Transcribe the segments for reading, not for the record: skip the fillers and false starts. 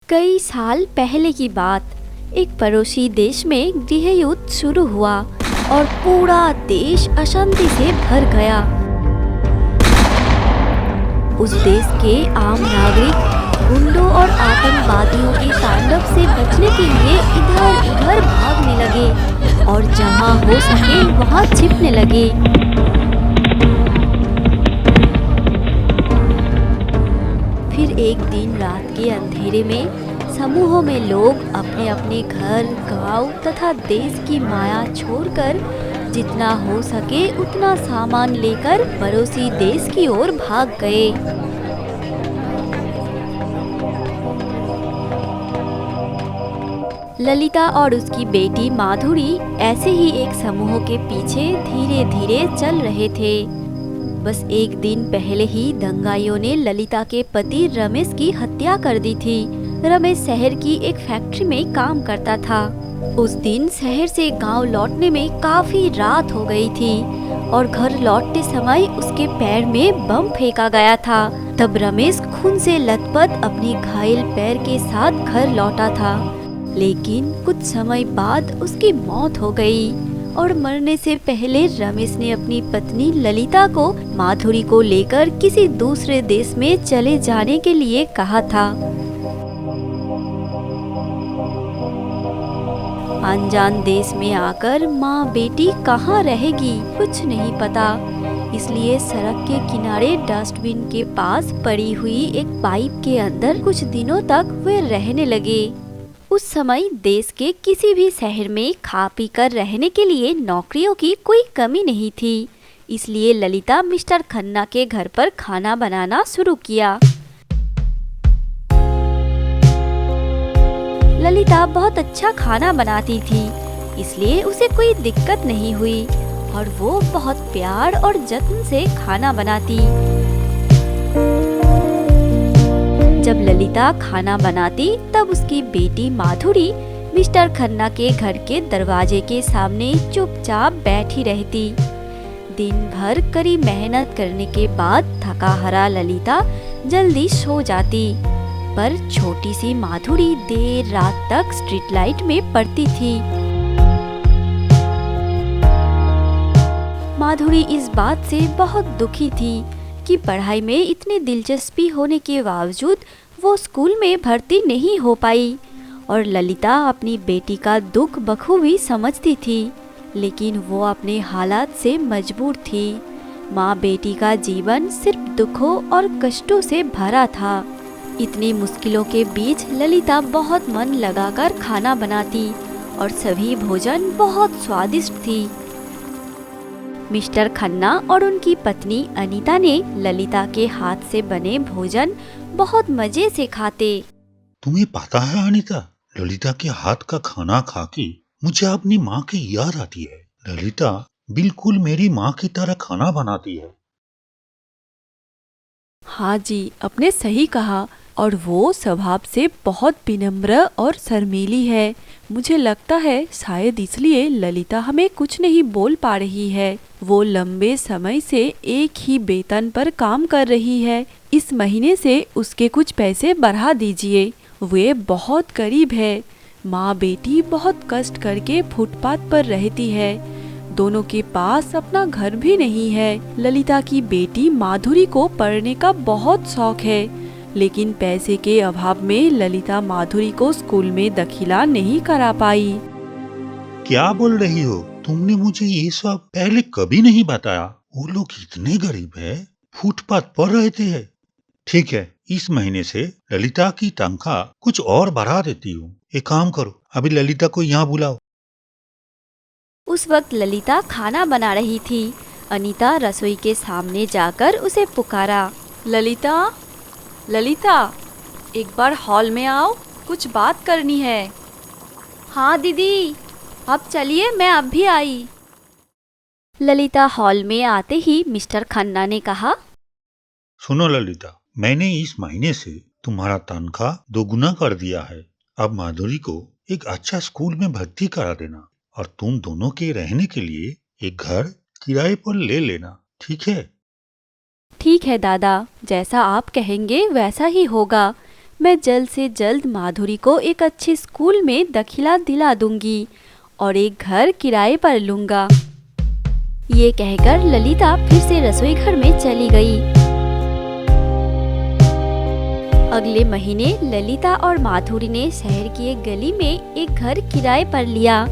कई साल पहले की बात। एक पड़ोसी देश में गृह युद्ध शुरू हुआ और पूरा देश अशांति से भर गया। उस देश के आम नागरिक गुंडों और आतंकवादियों के तांडव से बचने के लिए इधर उधर भागने लगे और जहां हो सके वहां छिपने लगे। फिर एक दिन रात के अंधेरे में समूहों में लोग अपने अपने घर, गांव तथा देश की माया छोड़कर जितना हो सके उतना सामान लेकर पड़ोसी देश की ओर भाग गए। ललिता और उसकी बेटी माधुरी ऐसे ही एक समूह के पीछे धीरे धीरे चल रहे थे। बस एक दिन पहले ही दंगाइयों ने ललिता के पति रमेश की हत्या कर दी थी। रमेश शहर की एक फैक्ट्री में काम करता था। उस दिन शहर से गांव लौटने में काफी रात हो गई थी और घर लौटते समय उसके पैर में बम फेंका गया था। तब रमेश खून से लथपथ अपनी घायल पैर के साथ घर लौटा था, लेकिन कुछ समय बाद उसकी मौत हो गई और मरने से पहले रमेश ने अपनी पत्नी ललिता को माधुरी को लेकर किसी दूसरे देश में चले जाने के लिए कहा था। अनजान देश में आकर माँ बेटी कहाँ रहेगी कुछ नहीं पता, इसलिए सड़क के किनारे डस्टबिन के पास पड़ी हुई एक पाइप के अंदर कुछ दिनों तक वे रहने लगे। उस समय देश के किसी भी शहर में खा पी कर रहने के लिए नौकरियों की कोई कमी नहीं थी, इसलिए ललिता मिस्टर खन्ना के घर पर खाना बनाना शुरू किया। ललिता बहुत अच्छा खाना बनाती थी, इसलिए उसे कोई दिक्कत नहीं हुई और वो बहुत प्यार और जत्न से खाना बनाती। जब ललिता खाना बनाती तब उसकी बेटी माधुरी मिस्टर खन्ना के घर के दरवाजे के सामने चुपचाप बैठी रहती। दिन भर कड़ी मेहनत करने के बाद थका हारा ललिता जल्दी सो जाती, पर छोटी सी माधुरी देर रात तक स्ट्रीट लाइट में पड़ती थी। माधुरी इस बात से बहुत दुखी थी कि पढ़ाई में इतनी दिलचस्पी होने के बावजूद वो स्कूल में भर्ती नहीं हो पाई और ललिता अपनी बेटी का दुख बखूबी समझती थी, लेकिन वो अपने हालात से मजबूर थी। माँ बेटी का जीवन सिर्फ दुखों और कष्टों से भरा था। इतनी मुश्किलों के बीच ललिता बहुत मन लगाकर खाना बनाती और सभी भोजन बहुत स्वादिष्ट थी। मिस्टर खन्ना और उनकी पत्नी अनीता ने ललिता के हाथ से बने भोजन बहुत मजे से खाते। तुम्हें पता है अनीता, ललिता के हाथ का खाना खा के मुझे अपनी माँ की याद आती है। ललिता बिल्कुल मेरी माँ की तरह खाना बनाती है। हाँ जी, आपने सही कहा, और वो स्वभाव से बहुत विनम्र और शर्मीली है। मुझे लगता है शायद इसलिए ललिता हमें कुछ नहीं बोल पा रही है। वो लंबे समय से एक ही वेतन पर काम कर रही है। इस महीने से उसके कुछ पैसे बढ़ा दीजिए। वे बहुत गरीब है। माँ बेटी बहुत कष्ट करके फुटपाथ पर रहती है। दोनों के पास अपना घर भी नहीं है। ललिता की बेटी माधुरी को पढ़ने का बहुत शौक है, लेकिन पैसे के अभाव में ललिता माधुरी को स्कूल में दाखिला नहीं करा पाई। क्या बोल रही हो? तुमने मुझे ये सब पहले कभी नहीं बताया। वो लोग इतने गरीब है, फुटपाथ पर रहते हैं। ठीक है, इस महीने से ललिता की तनख्वाह कुछ और बढ़ा देती हूँ। एक काम करो, अभी ललिता को यहाँ बुलाओ। उस वक्त ललिता खाना बना रही थी। अनीता रसोई के सामने जाकर उसे पुकारा। ललिता, ललिता, एक बार हॉल में आओ, कुछ बात करनी है। हाँ दीदी, अब चलिए, मैं अब भी आई। ललिता हॉल में आते ही मिस्टर खन्ना ने कहा, सुनो ललिता, मैंने इस महीने से तुम्हारा तनख्वाह दोगुना कर दिया है। अब माधुरी को एक अच्छा स्कूल में भर्ती करा देना और तुम दोनों के रहने के लिए एक घर किराए पर ले लेना, ठीक है? ठीक है दादा, जैसा आप कहेंगे वैसा ही होगा। मैं जल्द से जल्द माधुरी को एक अच्छे स्कूल में दाखिला दिला दूंगी और एक घर किराए पर लूंगा। ये कहकर ललिता फिर से रसोई घर में चली गई। अगले महीने ललिता और माधुरी ने शहर की एक गली में एक घर किराए पर लिया।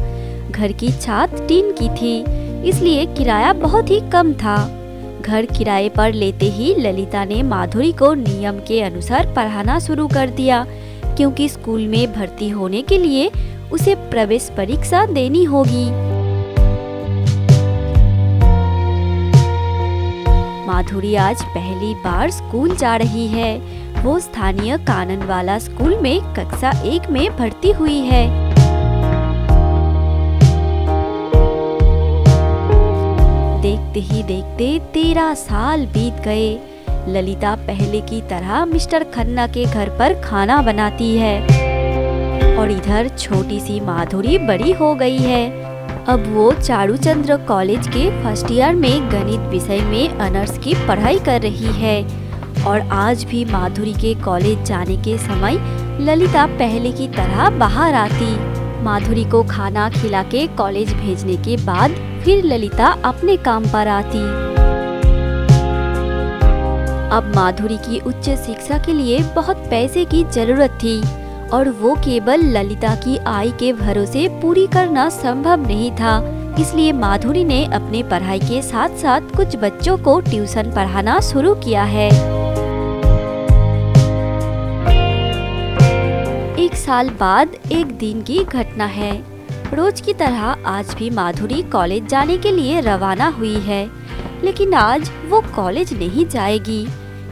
घर की छत टीन की थी, इसलिए किराया बहुत ही कम था। घर किराए पर लेते ही ललिता ने माधुरी को नियम के अनुसार पढ़ाना शुरू कर दिया, क्योंकि स्कूल में भर्ती होने के लिए उसे प्रवेश परीक्षा देनी होगी। माधुरी आज पहली बार स्कूल जा रही है। वो स्थानीय कानन वाला स्कूल में कक्षा 1 में भर्ती हुई है। देखते ही देखते 13 साल बीत गए। ललिता पहले की तरह मिस्टर खन्ना के घर पर खाना बनाती है और इधर छोटी सी माधुरी बड़ी हो गई है। अब वो चारूचंद्र कॉलेज के फर्स्ट ईयर में गणित विषय में ऑनर्स की पढ़ाई कर रही है। और आज भी माधुरी के कॉलेज जाने के समय ललिता पहले की तरह बाहर आती। माधुरी को खाना खिला के कॉलेज भेजने के बाद फिर ललिता अपने काम पर आती। अब माधुरी की उच्च शिक्षा के लिए बहुत पैसे की जरूरत थी और वो केवल ललिता की आय के भरोसे पूरी करना संभव नहीं था। इसलिए माधुरी ने अपने पढ़ाई के साथ साथ कुछ बच्चों को ट्यूशन पढ़ाना शुरू किया है। एक साल बाद एक दिन की घटना है। रोज की तरह आज भी माधुरी कॉलेज जाने के लिए रवाना हुई है, लेकिन आज वो कॉलेज नहीं जाएगी।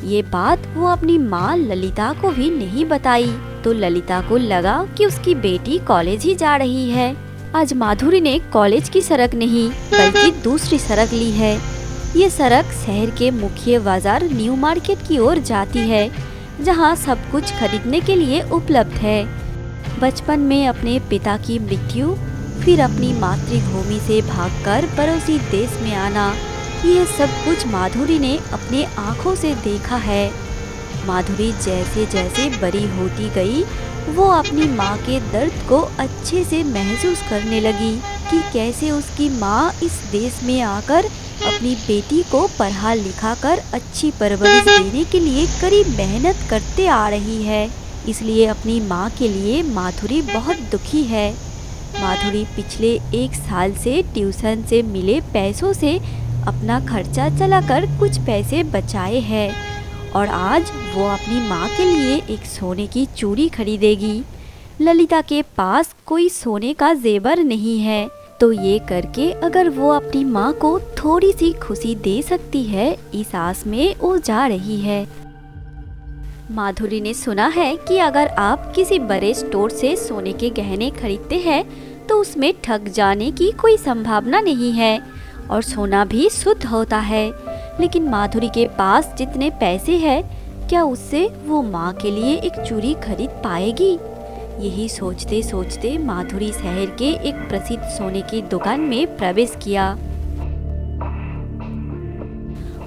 ये बात वो अपनी माँ ललिता को भी नहीं बताई। तो ललिता को लगा कि उसकी बेटी कॉलेज ही जा रही है। आज माधुरी ने कॉलेज की सड़क नहीं बल्कि दूसरी सड़क ली है। ये सड़क शहर के मुख्य बाजार न्यू मार्केट की ओर जाती है, जहाँ सब कुछ खरीदने के लिए उपलब्ध है। बचपन में अपने पिता की मृत्यु, फिर अपनी मातृभूमि से भागकर पड़ोसी देश में आना, यह सब कुछ माधुरी ने अपने आँखों से देखा है। माधुरी जैसे जैसे बड़ी होती गई, वो अपनी माँ के दर्द को अच्छे से महसूस करने लगी कि कैसे उसकी माँ इस देश में आकर अपनी बेटी को पढ़ा लिखा कर अच्छी परवरिश देने के लिए कड़ी मेहनत करते आ रही है। इसलिए अपनी माँ के लिए माधुरी बहुत दुखी है। माधुरी पिछले 1 साल से ट्यूशन से मिले पैसों से अपना खर्चा चलाकर कुछ पैसे बचाए हैं और आज वो अपनी माँ के लिए एक सोने की चूड़ी खरीदेगी। ललिता के पास कोई सोने का जेवर नहीं है, तो ये करके अगर वो अपनी माँ को थोड़ी सी खुशी दे सकती है, इस आस में वो जा रही है। माधुरी ने सुना है कि अगर आप किसी बड़े स्टोर से सोने के गहने खरीदते हैं तो उसमें ठग जाने की कोई संभावना नहीं है और सोना भी शुद्ध होता है। लेकिन माधुरी के पास जितने पैसे हैं, क्या उससे वो माँ के लिए एक चूड़ी खरीद पाएगी? यही सोचते सोचते माधुरी शहर के एक प्रसिद्ध सोने की दुकान में प्रवेश किया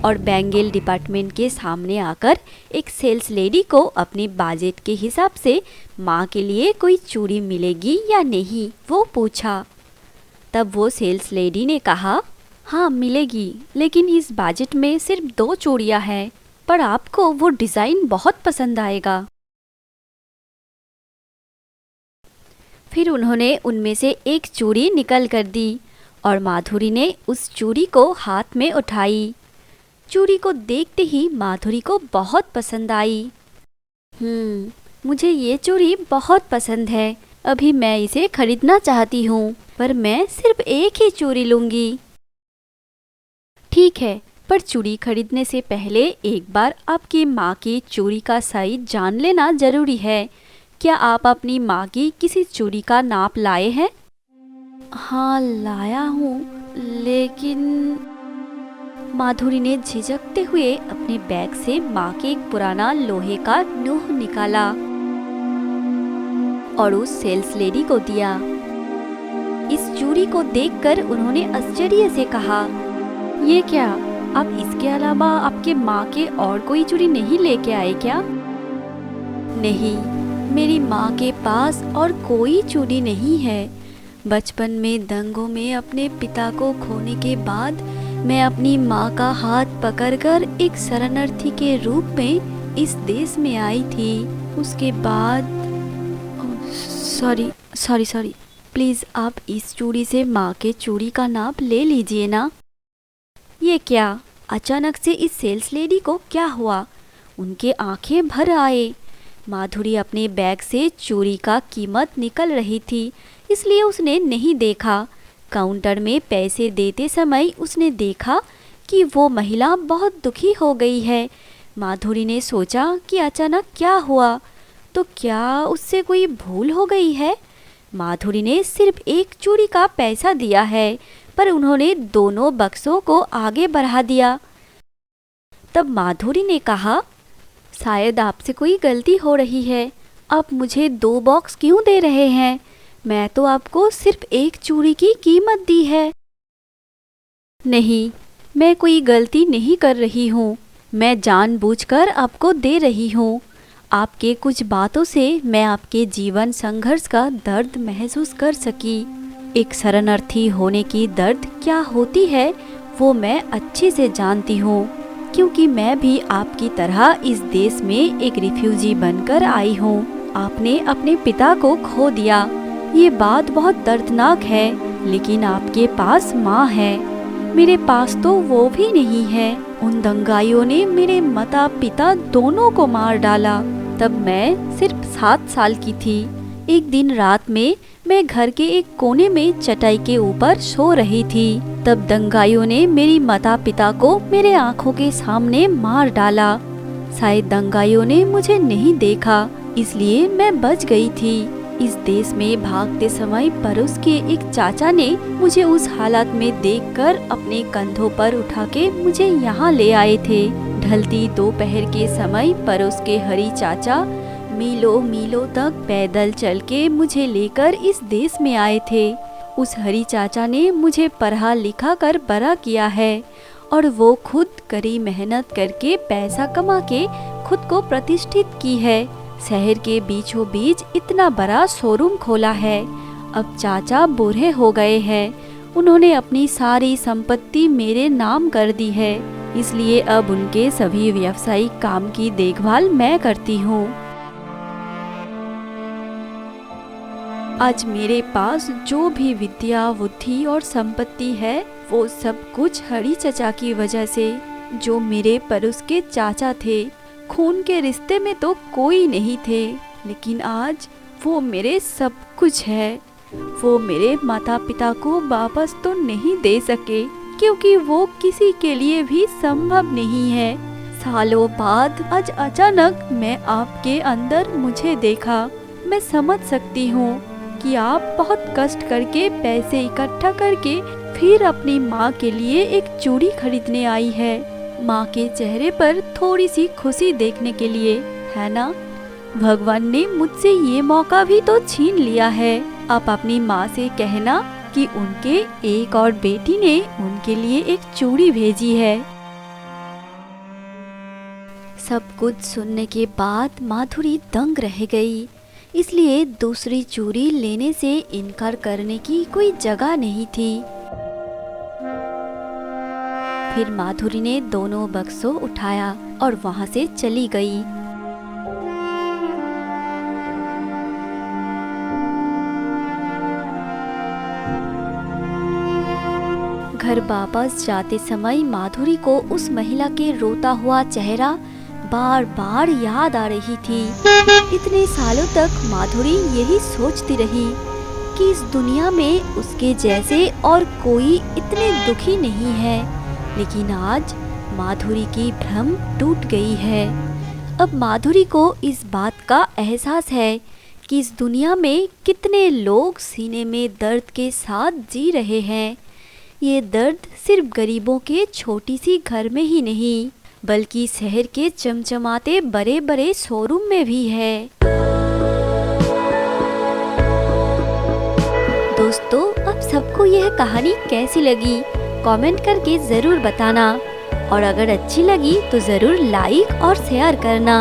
और बैंगल डिपार्टमेंट के सामने आकर एक सेल्स लेडी को अपने बजट के हिसाब से माँ के लिए कोई चूड़ी मिलेगी या नहीं वो पूछा। तब वो सेल्स लेडी ने कहा, हाँ मिलेगी, लेकिन इस बजट में सिर्फ 2 चूड़ियाँ हैं, पर आपको वो डिज़ाइन बहुत पसंद आएगा। फिर उन्होंने उनमें से एक चूड़ी निकल कर दी और माधुरी ने उस चूड़ी को हाथ में उठाई। चूड़ी को देखते ही माधुरी को बहुत पसंद आई। मुझे ये चूड़ी बहुत पसंद है, अभी मैं इसे खरीदना चाहती हूँ, पर मैं सिर्फ एक ही चूड़ी लूँगी। ठीक है, पर चूड़ी खरीदने से पहले एक बार आपकी माँ की चूड़ी का साइज जान लेना जरूरी है। क्या आप अपनी माँ की किसी चूड़ी का नाप लाए हैं? हाँ लाया हूँ, लेकिन माधुरी ने झिझकते हुए अपने बैग से माँ के एक पुराना लोहे का नूह निकाला और उस सेल्स लेडी को दिया। इस चूड़ी को देखकर उन्होंने आश्चर्य से कहा, ये क्या, आप इसके अलावा आपके माँ के और कोई चूड़ी नहीं लेके आए क्या? नहीं, मेरी माँ के पास और कोई चूड़ी नहीं है। बचपन में दंगों में अपने पिता को खोने के बाद मैं अपनी माँ का हाथ पकड़कर एक शरणार्थी के रूप में इस देश में आई थी। उसके बाद सॉरी, प्लीज़ आप इस चूड़ी से माँ के चूड़ी का नाप ले लीजिए ना। ये क्या, अचानक से इस सेल्स लेडी को क्या हुआ? उनके आंखें भर आए। माधुरी अपने बैग से चूड़ी का कीमत निकल रही थी, इसलिए उसने नहीं देखा। काउंटर में पैसे देते समय उसने देखा कि वो महिला बहुत दुखी हो गई है। माधुरी ने सोचा कि अचानक क्या हुआ, तो क्या उससे कोई भूल हो गई है। माधुरी ने सिर्फ एक चूड़ी का पैसा दिया है, पर उन्होंने दोनों बक्सों को आगे बढ़ा दिया। तब माधुरी ने कहा, शायद आपसे कोई गलती हो रही है। आप मुझे 2 बॉक्स क्यों दे रहे हैं? मैं तो आपको सिर्फ एक चूड़ी की कीमत दी है। नहीं, मैं कोई गलती नहीं कर रही हूँ। मैं जानबूझकर आपको दे रही हूँ। आपके कुछ बातों से मैं आपके जीवन संघर्ष का दर्द महसूस कर सकी। एक शरणार्थी होने की दर्द क्या होती है वो मैं अच्छे से जानती हूँ, क्योंकि मैं भी आपकी तरह इस देश में एक रिफ्यूजी बनकर आई हूँ। आपने अपने पिता को खो दिया, ये बात बहुत दर्दनाक है, लेकिन आपके पास माँ है। मेरे पास तो वो भी नहीं है। उन दंगाइयों ने मेरे माता पिता दोनों को मार डाला। तब मैं सिर्फ 7 साल की थी। एक दिन रात में मैं घर के एक कोने में चटाई के ऊपर सो रही थी। तब दंगाइयों ने मेरी माता पिता को मेरे आंखों के सामने मार डाला। शायद दंगाइयों ने मुझे नहीं देखा, इसलिए मैं बच गई थी। इस देश में भागते समय पड़ोस के एक चाचा ने मुझे उस हालत में देखकर अपने कंधों पर उठा के मुझे यहाँ ले आए थे। ढलती दोपहर के समय पड़ोस के हरी चाचा मीलों मीलों तक पैदल चल के मुझे लेकर इस देश में आए थे। उस हरी चाचा ने मुझे पढ़ा लिखा कर बड़ा किया है और वो खुद कड़ी मेहनत करके पैसा कमा के खुद को प्रतिष्ठित की है। शहर के बीचों बीच इतना बड़ा शोरूम खोला है। अब चाचा बूढ़े हो गए हैं। उन्होंने अपनी सारी संपत्ति मेरे नाम कर दी है, इसलिए अब उनके सभी व्यावसायिक काम की देखभाल मैं करती हूँ। आज मेरे पास जो भी विद्या, बुद्धि और संपत्ति है, वो सब कुछ हरी चाचा की वजह से, जो मेरे पड़ोस के चाचा थे। खून के रिश्ते में तो कोई नहीं थे, लेकिन आज वो मेरे सब कुछ है। वो मेरे माता पिता को वापस तो नहीं दे सके, क्योंकि वो किसी के लिए भी संभव नहीं है। सालों बाद आज अचानक मैं आपके अंदर मुझे देखा। मैं समझ सकती हूँ कि आप बहुत कष्ट करके पैसे इकट्ठा करके फिर अपनी माँ के लिए एक चूड़ी खरीदने आई है। माँ के चेहरे पर थोड़ी सी खुशी देखने के लिए, है ना? भगवान ने मुझसे ये मौका भी तो छीन लिया है। आप अपनी माँ से कहना कि उनके एक और बेटी ने उनके लिए एक चूड़ी भेजी है। सब कुछ सुनने के बाद माधुरी दंग रह गई, इसलिए दूसरी चूड़ी लेने से इनकार करने की कोई जगह नहीं थी। फिर माधुरी ने दोनों बक्सों उठाया और वहां से चली गई। घर वापस जाते समय माधुरी को उस महिला के रोता हुआ चेहरा बार बार याद आ रही थी। इतने सालों तक माधुरी यही सोचती रही कि इस दुनिया में उसके जैसे और कोई इतने दुखी नहीं है, लेकिन आज माधुरी की भ्रम टूट गई है। अब माधुरी को इस बात का एहसास है कि इस दुनिया में कितने लोग सीने में दर्द के साथ जी रहे हैं। ये दर्द सिर्फ गरीबों के छोटी सी घर में ही नहीं, बल्कि शहर के चमचमाते बड़े बड़े शोरूम में भी है। दोस्तों, अब सबको यह कहानी कैसी लगी कमेंट करके ज़रूर बताना, और अगर अच्छी लगी तो ज़रूर लाइक और शेयर करना।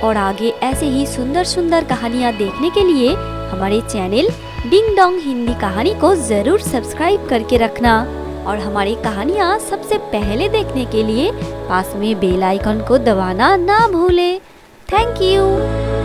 और आगे ऐसे ही सुंदर सुंदर कहानियाँ देखने के लिए हमारे चैनल डिंग डोंग हिंदी कहानी को जरूर सब्सक्राइब करके रखना और हमारी कहानियाँ सबसे पहले देखने के लिए पास में बेल आइकन को दबाना ना भूले। Thank you.